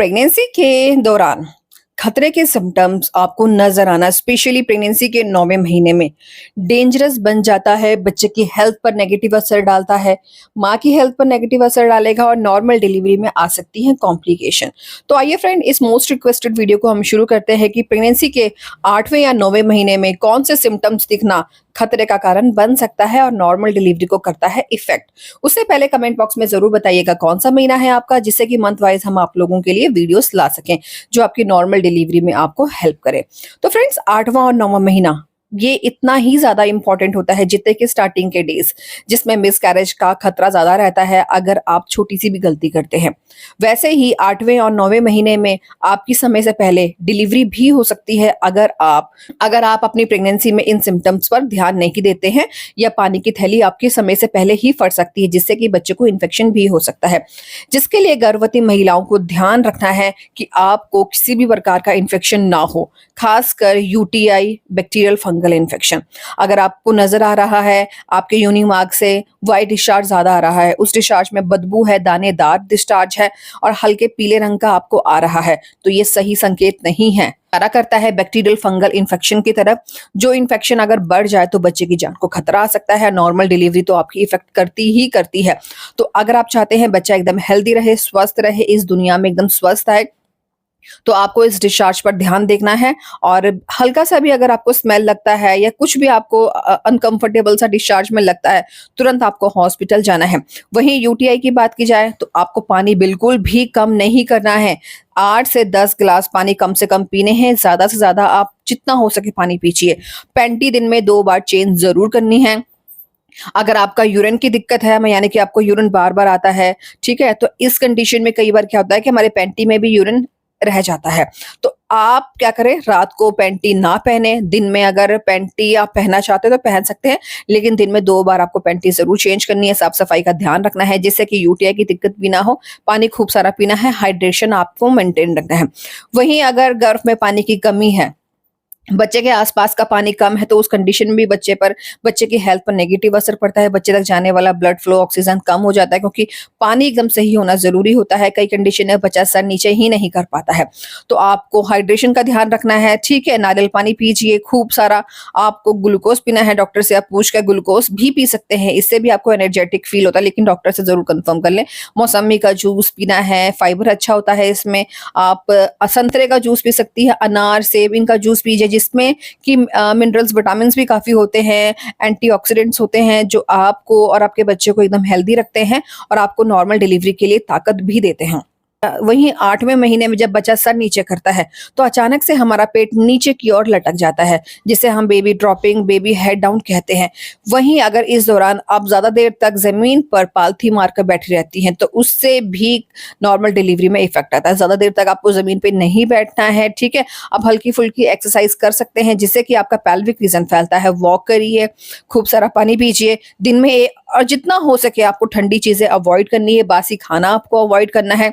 Pregnancy के दौरान खतरे के सिम्टम्स आपको नजर आना स्पेशली प्रेगनेंसी के 9वें महीने में डेंजरस बन जाता है। बच्चे की हेल्थ पर नेगेटिव असर डालता है, माँ की हेल्थ पर नेगेटिव असर डालेगा और नॉर्मल डिलीवरी में आ सकती है कॉम्प्लिकेशन। तो आइए फ्रेंड, इस मोस्ट रिक्वेस्टेड वीडियो को हम शुरू करते हैं कि प्रेगनेंसी के 8वें या 9वें महीने में कौन से सिम्टम्स दिखना खतरे का कारण बन सकता है और नॉर्मल डिलीवरी को करता है इफेक्ट। उससे पहले कमेंट बॉक्स में जरूर बताइएगा कौन सा महीना है आपका, जिससे कि मंथ वाइज हम आप लोगों के लिए वीडियोस ला सकें जो आपकी नॉर्मल डिलीवरी में आपको हेल्प करे। तो फ्रेंड्स, 8वां और 9वां महीना ये इतना ही ज्यादा इंपॉर्टेंट होता है जितने कि स्टार्टिंग के डेज, जिसमें मिसकैरेज का खतरा ज्यादा रहता है अगर आप छोटी सी भी गलती करते हैं। वैसे ही 8वें और 9वें महीने में आपकी समय से पहले डिलीवरी भी हो सकती है अगर आप अपनी प्रेगनेंसी में इन सिम्टम्स पर ध्यान नहीं देते हैं, या पानी की थैली आपके समय से पहले ही फट सकती है जिससे कि बच्चे को इन्फेक्शन भी हो सकता है। जिसके लिए गर्भवती महिलाओं को ध्यान रखना है कि आपको किसी भी प्रकार का इन्फेक्शन ना हो, खासकर यूटीआई, बैक्टीरियल फंगल इन्फेक्शन। अगर आपको नजर आ रहा है आपके योनि मार्ग से व्हाइट डिस्चार्ज ज्यादा आ रहा है, उस डिस्चार्ज में बदबू है, दानेदार डिस्चार्ज है और हल्के पीले रंग का आपको आ रहा है, तो ये सही संकेत नहीं है। इशारा करता है बैक्टीरियल फंगल इन्फेक्शन की तरफ। जो इन्फेक्शन अगर बढ़ जाए तो बच्चे की जान को खतरा आ सकता है। नॉर्मल डिलीवरी तो आपकी इफेक्ट करती ही करती है। तो अगर आप चाहते हैं बच्चा एकदम हेल्दी रहे, स्वस्थ रहे, इस दुनिया में एकदम स्वस्थ आए, तो आपको इस डिस्चार्ज पर ध्यान देखना है। और हल्का सा भी अगर आपको स्मेल लगता है या कुछ भी आपको अनकंफर्टेबल सा डिस्चार्ज में लगता है, तुरंत आपको हॉस्पिटल जाना है। वहीं यूटीआई की बात की जाए तो आपको पानी बिल्कुल भी कम नहीं करना है। 8 से 10 गिलास पानी कम से कम पीने हैं। ज्यादा से ज्यादा आप जितना हो सके पानी पीजिए। पैंटी दिन में 2 बार चेंज जरूर करनी है। अगर आपका यूरिन की दिक्कत है, यानी कि आपको यूरिन बार बार आता है, ठीक है, तो इस कंडीशन में कई बार क्या होता है कि हमारे पैंटी में भी यूरिन रह जाता है। तो आप क्या करें, रात को पैंटी ना पहने। दिन में अगर पैंटी आप पहनना चाहते हो तो पहन सकते हैं, लेकिन दिन में 2 बार आपको पैंटी जरूर चेंज करनी है। साफ सफाई का ध्यान रखना है जिससे कि यूटीआई की दिक्कत भी ना हो। पानी खूब सारा पीना है, हाइड्रेशन आपको मेंटेन रखना है। वहीं अगर गर्भ में पानी की कमी है, बच्चे के आसपास का पानी कम है, तो उस कंडीशन में भी बच्चे की हेल्थ पर नेगेटिव असर पड़ता है। बच्चे तक जाने वाला ब्लड फ्लो, ऑक्सीजन कम हो जाता है, क्योंकि पानी एकदम सही होना जरूरी होता है। कई कंडीशन में बच्चा सर नीचे ही नहीं कर पाता है। तो आपको हाइड्रेशन का ध्यान रखना है, ठीक है। नारियल पानी पीजिए खूब सारा। आपको ग्लूकोज पीना है, डॉक्टर से आप पूछ कर ग्लूकोज भी पी सकते हैं, इससे भी आपको एनर्जेटिक फील होता है, लेकिन डॉक्टर से जरूर कंफर्म कर लें। मौसमी का जूस पीना है, फाइबर अच्छा होता है इसमें। आप संतरे का जूस पी सकती है, अनार सेब इनका जूस पीजिए, जिसमें कि मिनरल्स विटामिन भी काफी होते हैं, एंटीऑक्सीडेंट्स होते हैं, जो आपको और आपके बच्चे को एकदम हेल्दी रखते हैं और आपको नॉर्मल डिलीवरी के लिए ताकत भी देते हैं। वहीं 8वें महीने में जब बच्चा सर नीचे करता है तो अचानक से हमारा पेट नीचे की ओर लटक जाता है, जिसे हम baby dropping, baby head down कहते हैं। वहीं अगर इस दौरान आप ज्यादा देर तक जमीन पर पालथी मारकर बैठी रहती हैं तो उससे भी नॉर्मल डिलीवरी में इफेक्ट आता है। ज्यादा देर तक आपको जमीन पे नहीं बैठना है, ठीक है। आप हल्की फुल्की एक्सरसाइज कर सकते हैं जिससे कि आपका पेल्विक रीजन फैलता है। वॉक करिए, खूब सारा पानी पीजिए दिन में, और जितना हो सके आपको ठंडी चीजें अवॉइड करनी है, बासी खाना आपको अवॉइड करना है,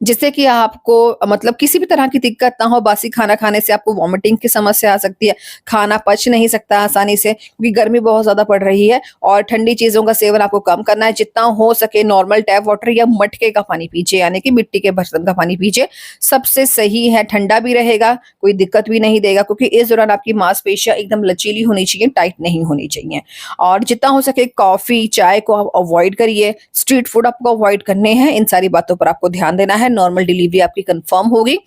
जिससे कि आपको मतलब किसी भी तरह की दिक्कत ना हो। बासी खाना खाने से आपको वॉमिटिंग की समस्या आ सकती है, खाना पच नहीं सकता आसानी से, क्योंकि गर्मी बहुत ज्यादा पड़ रही है। और ठंडी चीजों का सेवन आपको कम करना है। जितना हो सके नॉर्मल टैप वाटर या मटके का पानी पीजिए, यानी कि मिट्टी के बर्तन का पानी पीजिए, सबसे सही है। ठंडा भी रहेगा, कोई दिक्कत भी नहीं देगा, क्योंकि इस दौरान आपकी मांसपेशियां एकदम लचीली होनी चाहिए, टाइट नहीं होनी चाहिए। और जितना हो सके कॉफी चाय को आप अवॉइड करिए, स्ट्रीट फूड आपको अवॉइड करने हैं। इन सारी बातों पर आपको ध्यान देना है। नॉर्मल डिलीवरी आपकी कंफर्म होगी।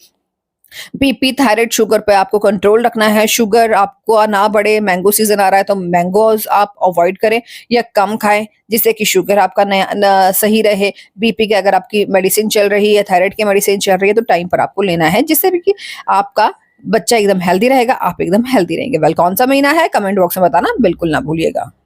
बीपी, थायराइड, शुगर पे आपको कंट्रोल रखना है। शुगर आपको ना बढ़े। मैंगो सीजन आ रहा है तो मैंगोज आप अवॉइड करें या कम खाएं, जिससे कि शुगर आपका सही रहे। बीपी के अगर आपकी मेडिसिन चल रही है, थायराइड की मेडिसिन चल रही है, तो टाइम पर आपको लेना है, जिससे भी कि आपका बच्चा एकदम हेल्दी रहेगा, आप एकदम हेल्दी रहेंगे। वेल, कौन सा महीना है कमेंट बॉक्स में बताना बिल्कुल ना भूलिएगा।